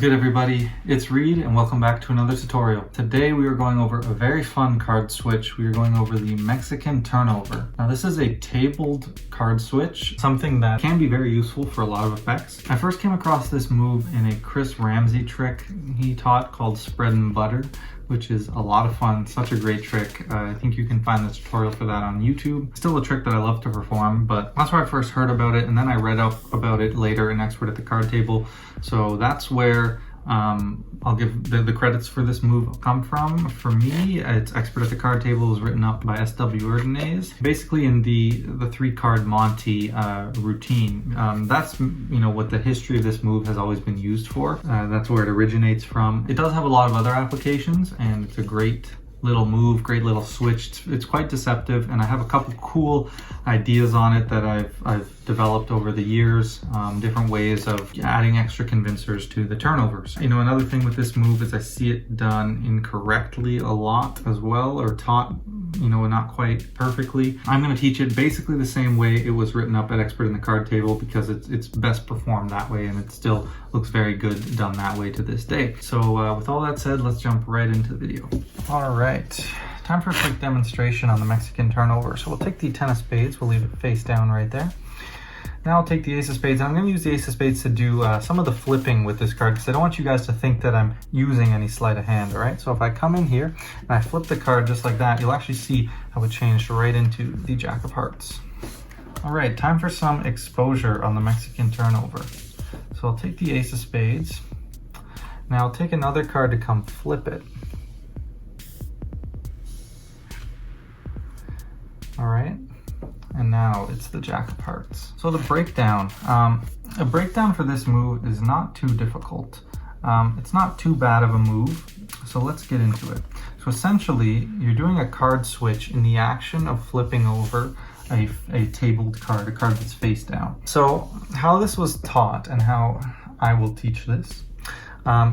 good, everybody? It's Reed and welcome back to another tutorial. Today we are going over a very fun card switch. We are going over the Mexican turnover. Now this is a tabled card switch, something that can be very useful for a lot of effects. I first came across this move in a Chris Ramsey trick he taught called Spread and Butter, which is a lot of fun, such a great trick. I think you can find the tutorial for that on YouTube. Still a trick that I love to perform, but that's where I first heard about it, and then I read up about it later in Expert at the Card Table. So that's where I'll give the credits for this move come from. For me, it's Expert at the Card Table. It was written up by S.W. Erdnase. Basically in the 3-card Monty routine. That's what the history of this move has always been used for. That's where it originates from. It does have a lot of other applications, and it's a great little move, great little switch. It's quite deceptive, and I have a couple cool ideas on it that I've developed over the years, different ways of adding extra convincers to the turnovers. Another thing with this move is I see it done incorrectly a lot as well, or taught not quite perfectly. I'm going to teach it basically the same way it was written up at Expert in the Card Table, because it's best performed that way, and it still looks very good done that way to this day. So with all that said, let's jump right into the video. All right, time for a quick demonstration on the Mexican turnover. So we'll take the 10 of spades, we'll leave it face down right there. Now I'll take the ace of spades, and I'm going to use the ace of spades to do some of the flipping with this card, because I don't want you guys to think that I'm using any sleight of hand, all right? So if I come in here and I flip the card just like that, you'll actually see how it changed right into the Jack of Hearts. All right, time for some exposure on the Mexican turnover. So I'll take the ace of spades. Now I'll take another card to come flip it. All right. And now it's the Jack of Hearts. So the breakdown. A breakdown for this move is not too difficult. It's not too bad of a move, so let's get into it. So essentially, you're doing a card switch in the action of flipping over a tabled card, a card that's face down. So how this was taught and how I will teach this,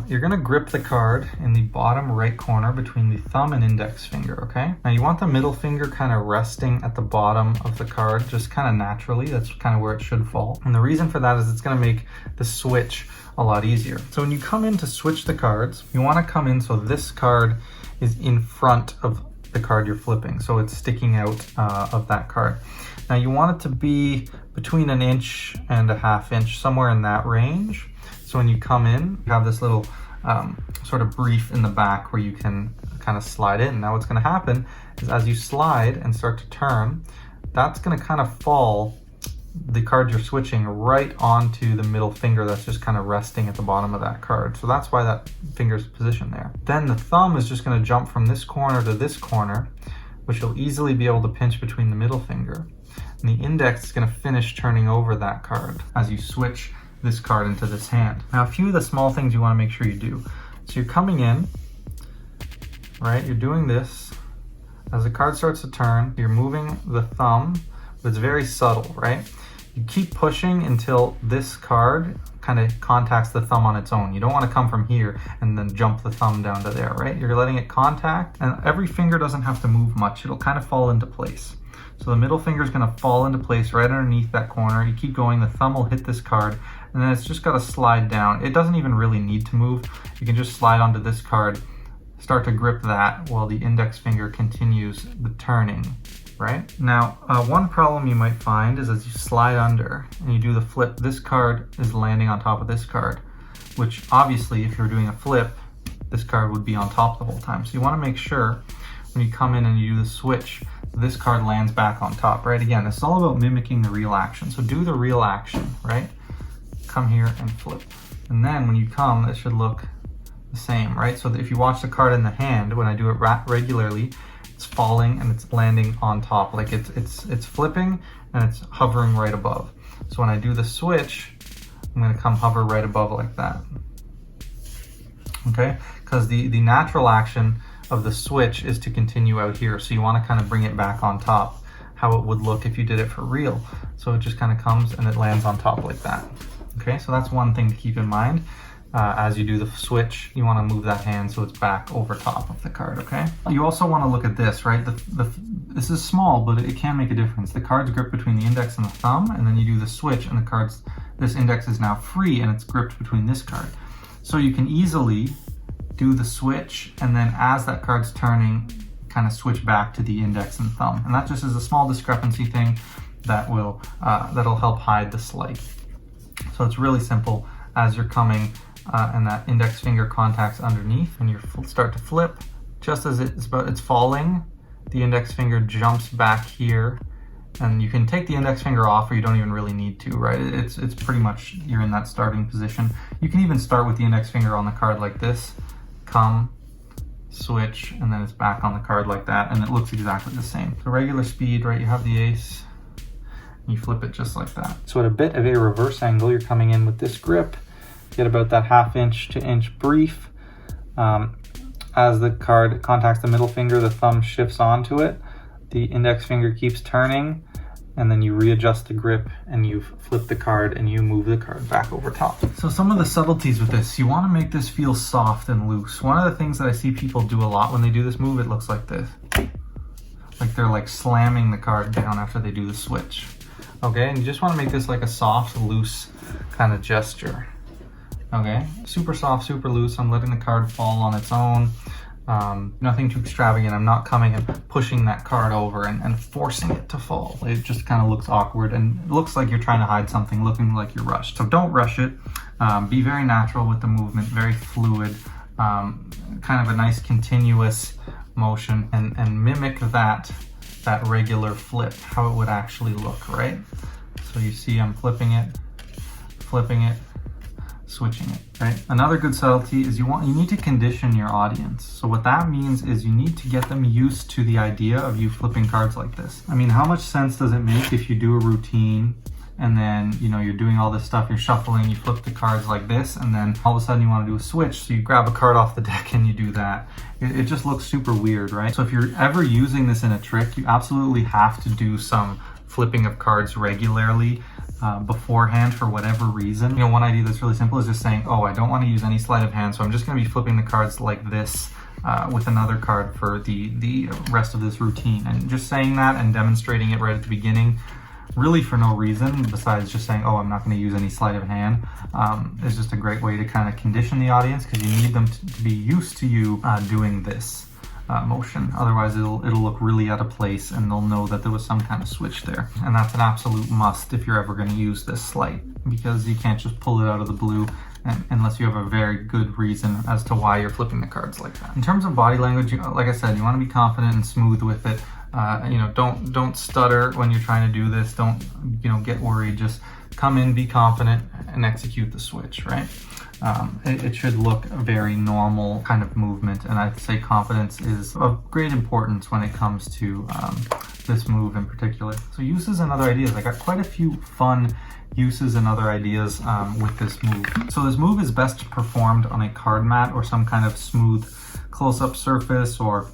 you're going to grip the card in the bottom right corner between the thumb and index finger, okay? Now you want the middle finger kind of resting at the bottom of the card, just kind of naturally. That's kind of where it should fall. And the reason for that is it's going to make the switch a lot easier. So when you come in to switch the cards, you want to come in so this card is in front of the card you're flipping, so it's sticking out of that card. Now you want it to be between 1 inch and 1/2 inch, somewhere in that range. So when you come in, you have this little sort of brief in the back where you can kind of slide in. Now what's going to happen is as you slide and start to turn, that's going to kind of fall the card you're switching right onto the middle finger that's just kind of resting at the bottom of that card. So that's why that finger's positioned there. Then the thumb is just going to jump from this corner to this corner, which you'll easily be able to pinch between the middle finger. And the index is going to finish turning over that card as you switch this card into this hand. Now a few of the small things you want to make sure you do. So you're coming in, right? You're doing this. As the card starts to turn, you're moving the thumb, but it's very subtle, right? You keep pushing until this card kind of contacts the thumb on its own. You don't want to come from here and then jump the thumb down to there, right? You're letting it contact, and every finger doesn't have to move much. It'll kind of fall into place. So the middle finger is going to fall into place right underneath that corner. You keep going, the thumb will hit this card, and then it's just got to slide down. It doesn't even really need to move. You can just slide onto this card, start to grip that while the index finger continues the turning, right? Now, one problem you might find is as you slide under and you do the flip, this card is landing on top of this card, which obviously if you're doing a flip, this card would be on top the whole time. So you want to make sure when you come in and you do the switch, this card lands back on top, right? Again, it's all about mimicking the real action. So do the real action, right? Come here and flip. And then when you come, it should look the same, right? So if you watch the card in the hand, when I do it regularly, it's falling and it's landing on top. Like it's flipping and it's hovering right above. So when I do the switch, I'm gonna come hover right above like that. Okay, because the natural action of the switch is to continue out here. So you want to kind of bring it back on top, how it would look if you did it for real. So it just kind of comes and it lands on top like that. Okay, so that's one thing to keep in mind. As you do the switch, you want to move that hand so it's back over top of the card, okay? You also want to look at this, right? This is small, but it can make a difference. The card's gripped between the index and the thumb, and then you do the switch and this index is now free and it's gripped between this card. So you can easily do the switch, and then as that card's turning, kind of switch back to the index and thumb. And that just is a small discrepancy thing that will that'll help hide the sleight. So it's really simple. As you're coming and that index finger contacts underneath, and you start to flip, just as it's falling, the index finger jumps back here, and you can take the index finger off, or you don't even really need to, right? It's pretty much, you're in that starting position. You can even start with the index finger on the card like this, come, switch, and then it's back on the card like that, and it looks exactly the same. So regular speed, right? You have the ace, and you flip it just like that. So at a bit of a reverse angle, you're coming in with this grip, get about that 1/2 inch to inch brief. As the card contacts the middle finger, the thumb shifts onto it, the index finger keeps turning, and then you readjust the grip and you've flipped the card and you move the card back over top. So some of the subtleties with this, you want to make this feel soft and loose. One of the things that I see people do a lot when they do this move, it looks like this. Like they're like slamming the card down after they do the switch. Okay, and you just want to make this like a soft, loose kind of gesture. Okay, super soft, super loose. I'm letting the card fall on its own. Nothing too extravagant. I'm not coming and pushing that card over and forcing it to fall. It just kind of looks awkward and it looks like you're trying to hide something, looking like you're rushed. So don't rush it. Be very natural with the movement, very fluid, kind of a nice continuous motion, and mimic that regular flip, how it would actually look, right? So you see I'm flipping it, switching it, right? Another good subtlety is you need to condition your audience. So what that means is you need to get them used to the idea of you flipping cards like this. I mean, how much sense does it make if you do a routine and then, you know, you're doing all this stuff, you're shuffling, you flip the cards like this, and then all of a sudden you want to do a switch, so you grab a card off the deck and you do that. It just looks super weird, right? So if you're ever using this in a trick, you absolutely have to do some flipping of cards regularly beforehand for whatever reason. You know, one idea that's really simple is just saying, oh, I don't want to use any sleight of hand, so I'm just going to be flipping the cards like this with another card for the rest of this routine. And just saying that and demonstrating it right at the beginning, really for no reason besides just saying, oh, I'm not going to use any sleight of hand, is just a great way to kind of condition the audience, because you need them to be used to you doing this motion. Otherwise it'll look really out of place and they'll know that there was some kind of switch there. And that's an absolute must if you're ever going to use this sleight, because you can't just pull it out of the blue unless you have a very good reason as to why you're flipping the cards like that. In terms of body language, like I said, you want to be confident and smooth with it. You know, don't stutter when you're trying to do this. Don't, you know, get worried. Just come in, be confident, and execute the switch, right? It should look a very normal kind of movement, and I'd say confidence is of great importance when it comes to this move in particular. So uses and other ideas. I got quite a few fun uses and other ideas with this move. So this move is best performed on a card mat or some kind of smooth close-up surface, or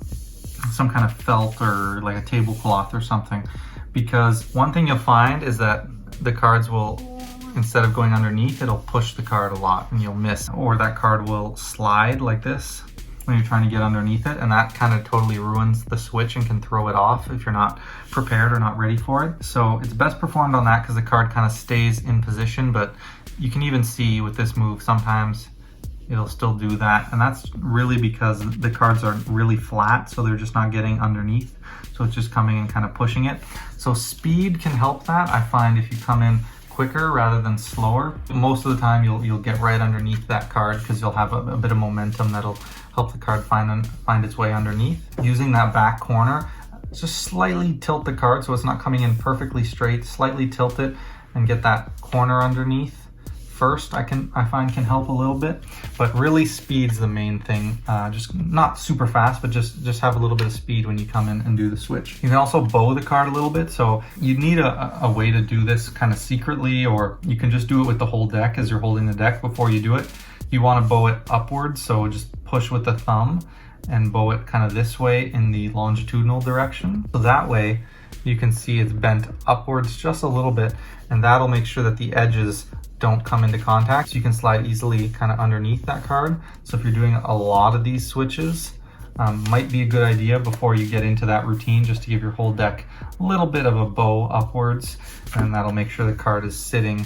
some kind of felt, or like a tablecloth or something, because one thing you'll find is that the cards will, instead of going underneath, it'll push the card a lot and you'll miss, or that card will slide like this when you're trying to get underneath it, and that kind of totally ruins the switch and can throw it off if you're not prepared or not ready for it. So it's best performed on that because the card kind of stays in position, but you can even see with this move sometimes it'll still do that, and that's really because the cards are really flat, so they're just not getting underneath, so it's just coming and kind of pushing it. So speed can help that. I find if you come in quicker rather than slower, most of the time you'll get right underneath that card, because you'll have a bit of momentum that'll help the card find its way underneath. Using that back corner, just slightly tilt the card so it's not coming in perfectly straight. Slightly tilt it and get that corner underneath first, I find can help a little bit, but really speed's the main thing. Just not super fast, but just have a little bit of speed when you come in and do the switch. You can also bow the card a little bit, so you need a way to do this kind of secretly, or you can just do it with the whole deck as you're holding the deck before you do it. You want to bow it upwards, so just push with the thumb and bow it kind of this way in the longitudinal direction. So that way you can see it's bent upwards just a little bit, and that'll make sure that the edges don't come into contact, so you can slide easily kind of underneath that card. So if you're doing a lot of these switches, might be a good idea before you get into that routine, just to give your whole deck a little bit of a bow upwards, and that'll make sure the card is sitting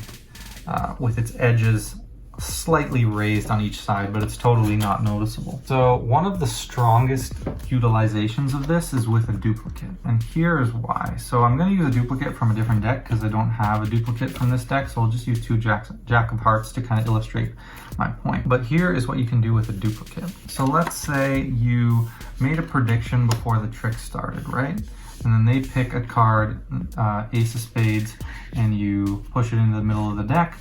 with its edges slightly raised on each side, but it's totally not noticeable. So one of the strongest utilizations of this is with a duplicate, and here is why. So I'm going to use a duplicate from a different deck because I don't have a duplicate from this deck, so I'll just use two Jack of Hearts to kind of illustrate my point. But here is what you can do with a duplicate. So let's say you made a prediction before the trick started, right? And then they pick a card, Ace of Spades, and you push it into the middle of the deck.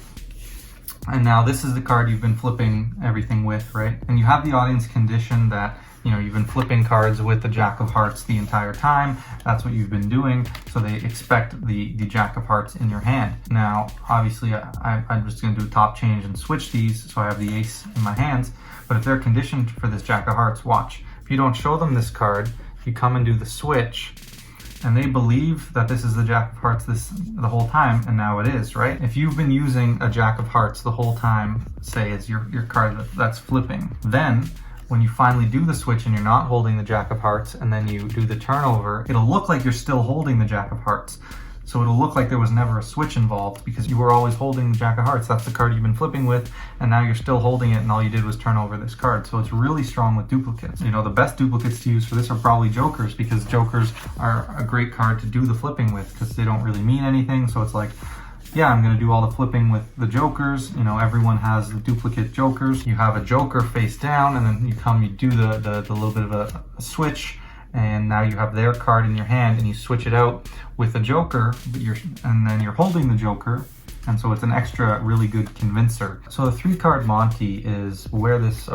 And now this is the card you've been flipping everything with, right? And you have the audience conditioned that, you know, you've been flipping cards with the Jack of Hearts the entire time. That's what you've been doing. So they expect the Jack of Hearts in your hand. Now, obviously, I'm just going to do a top change and switch these so I have the ace in my hands. But if they're conditioned for this Jack of Hearts, watch. If you don't show them this card, you come and do the switch, and they believe that this is the Jack of Hearts the whole time, and now it is, right? If you've been using a Jack of Hearts the whole time, say it's your card that's flipping, then when you finally do the switch and you're not holding the Jack of Hearts, and then you do the turnover, it'll look like you're still holding the Jack of Hearts. So it'll look like there was never a switch involved because you were always holding the Jack of Hearts. That's the card you've been flipping with, and now you're still holding it, and all you did was turn over this card. So it's really strong with duplicates. You know, the best duplicates to use for this are probably jokers, because jokers are a great card to do the flipping with because they don't really mean anything. So it's like, yeah, I'm going to do all the flipping with the jokers. You know, everyone has the duplicate jokers. You have a joker face down, and then you do the little bit of a switch, and now you have their card in your hand, and you switch it out with a joker, and then you're holding the joker, and so it's an extra really good convincer. So the 3-card Monty is where this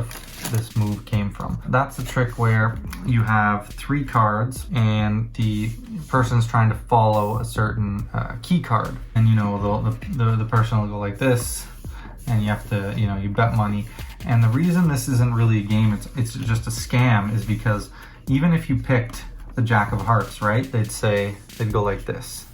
move came from. That's a trick where you have 3 cards, and the person's trying to follow a certain key card, and you know the person will go like this, and you have to, you know, you bet money. And the reason this isn't really a game, it's just a scam, is because even if you picked the Jack of Hearts, right, they'd go like this.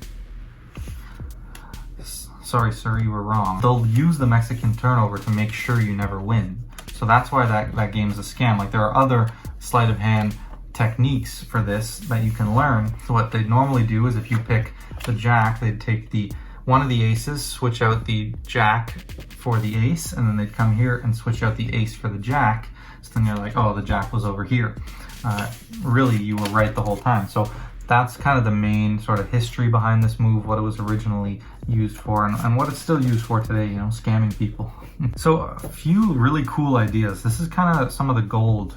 Sorry, sir, you were wrong. They'll use the Mexican turnover to make sure you never win. So that's why that game's a scam. Like, there are other sleight of hand techniques for this that you can learn. So what they normally do is if you pick the Jack, they'd take one of the aces, switch out the Jack for the ace, and then they'd come here and switch out the ace for the Jack. So then you're like, oh, the Jack was over here. Really, you were right the whole time. So that's kind of the main sort of history behind this move, what it was originally used for, and what it's still used for today, you know, scamming people. So a few really cool ideas. This is kind of some of the gold.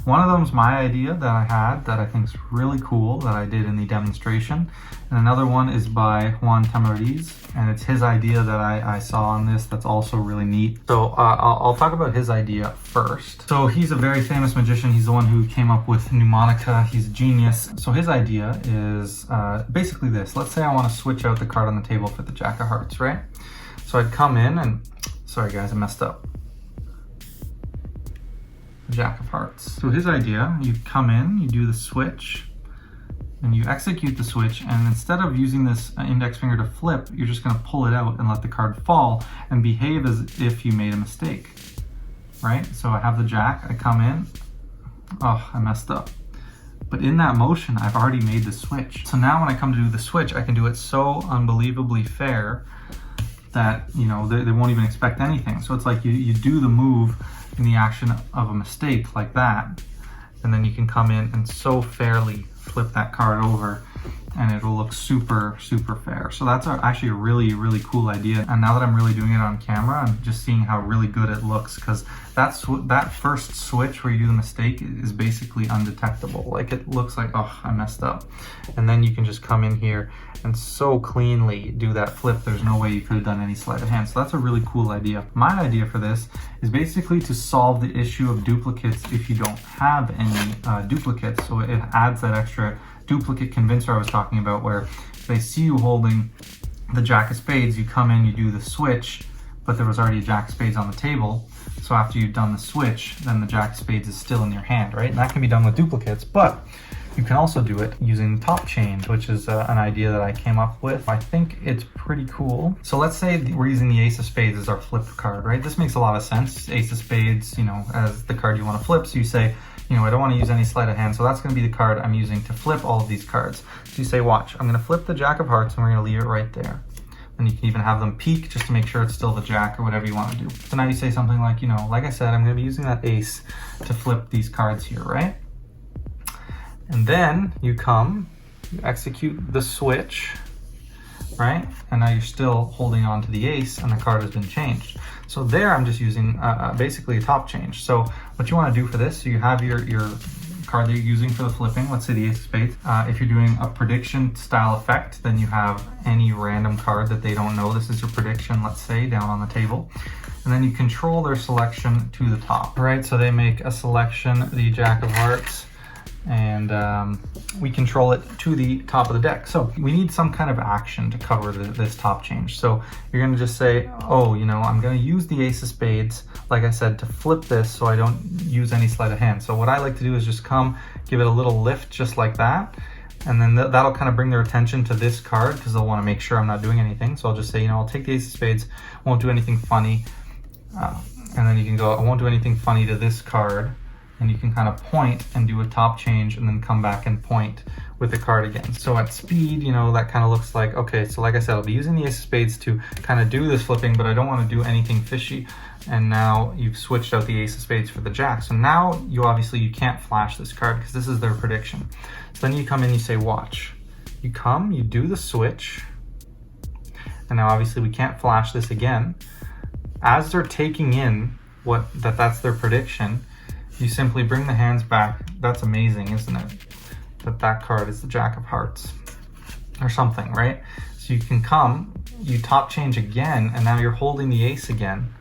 One of them's my idea that I had that I think is really cool that I did in the demonstration. And another one is by Untitled, and it's his idea that I saw on this that's also really neat. So I'll talk about his idea first. So he's a very famous magician. He's the one who came up with mnemonica. He's a genius. So his idea is basically this. Let's say I want to switch out the card on the table for the Jack of Hearts, right? So I'd come in and, sorry guys, I messed up. Jack of Hearts. So his idea, you come in, you do the switch, and you execute the switch, and instead of using this index finger to flip, you're just going to pull it out and let the card fall and behave as if you made a mistake, right? So I have the Jack, I come in, oh, I messed up. But in that motion, I've already made the switch. So now when I come to do the switch, I can do it so unbelievably fair that, you know, they won't even expect anything. So it's like you do the move in the action of a mistake like that, and then you can come in and so fairly flip that card over, and it'll look super, super fair. So that's actually a really, really cool idea. And now that I'm really doing it on camera, I'm just seeing how really good it looks, because that first switch where you do the mistake is basically undetectable. Like, it looks like, oh, I messed up. And then you can just come in here and so cleanly do that flip. There's no way you could have done any sleight of hand. So that's a really cool idea. My idea for this is basically to solve the issue of duplicates if you don't have any duplicates. So it adds that extra duplicate convincer I was talking about, where if they see you holding the Jack of Spades, you come in, you do the switch, but there was already a Jack of Spades on the table. So after you've done the switch, then the Jack of Spades is still in your hand, right? And that can be done with duplicates, but you can also do it using top change, which is an idea that I came up with. I think it's pretty cool. So let's say we're using the Ace of Spades as our flip card, right? This makes a lot of sense. Ace of Spades, you know, as the card you want to flip. So you say, you know, I don't want to use any sleight of hand, so that's going to be the card I'm using to flip all of these cards. So you say, watch, I'm going to flip the Jack of Hearts, and we're going to leave it right there. And you can even have them peek just to make sure it's still the jack or whatever you want to do. So now you say something like, you know, like I said, I'm going to be using that ace to flip these cards here, right? And then you come, you execute the switch, right? And now you're still holding on to the ace and the card has been changed. So there I'm just using basically a top change. So what you want to do for this, so you have your card that you're using for the flipping, let's say the ace of spades. If you're doing a prediction style effect, then you have any random card that they don't know. This is your prediction, let's say, down on the table. And then you control their selection to the top, right? So they make a selection, the jack of hearts, and we control it to the top of the deck. So we need some kind of action to cover this top change. So you're going to just say, oh, you know, I'm going to use the ace of spades, like I said, to flip this so I don't use any sleight of hand. So what I like to do is just come, give it a little lift just like that. And then that'll kind of bring their attention to this card because they'll want to make sure I'm not doing anything. So I'll just say, you know, I'll take the ace of spades, won't do anything funny. And then you can go, I won't do anything funny to this card. And you can kind of point and do a top change and then come back and point with the card again. So at speed, you know, that kind of looks like, okay, so like I said, I'll be using the ace of spades to kind of do this flipping, but I don't want to do anything fishy. And now you've switched out the ace of spades for the jack. So now you can't flash this card because this is their prediction. So then you come in, you say, watch. You come, you do the switch. And now obviously we can't flash this again. As they're taking in that's their prediction, you simply bring the hands back. That's amazing, isn't it? That card is the jack of hearts or something, right? So you can come, you top change again, and now you're holding the ace again.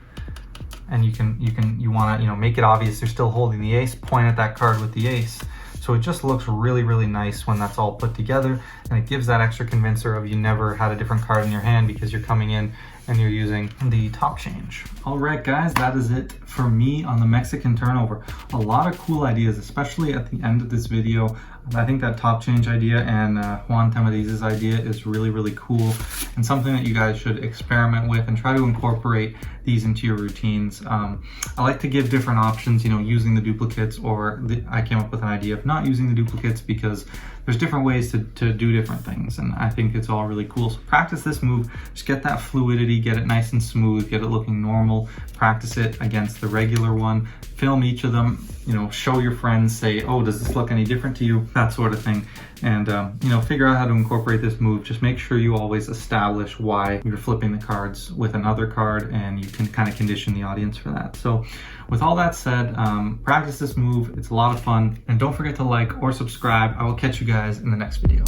And you want to, you know, make it obvious you're still holding the ace, point at that card with the ace. So it just looks really, really nice when that's all put together, and it gives that extra convincer of you never had a different card in your hand because you're coming in and you're using the top change. All right, guys, that is it for me on the Mexican turnover. A lot of cool ideas, especially at the end of this video. I think that top change idea and Juan Temadiz's idea is really, really cool and something that you guys should experiment with and try to incorporate these into your routines. I like to give different options, you know, using the duplicates, or I came up with an idea of not using the duplicates because there's different ways to do different things, and I think it's all really cool. So practice this move, just get that fluidity, get it nice and smooth, get it looking normal, practice it against the regular one, film each of them, you know, show your friends, say, oh, does this look any different to you? That sort of thing. And, you know, figure out how to incorporate this move. Just make sure you always establish why you're flipping the cards with another card, and you can kind of condition the audience for that. So with all that said, practice this move. It's a lot of fun. And don't forget to like or subscribe. I will catch you guys in the next video.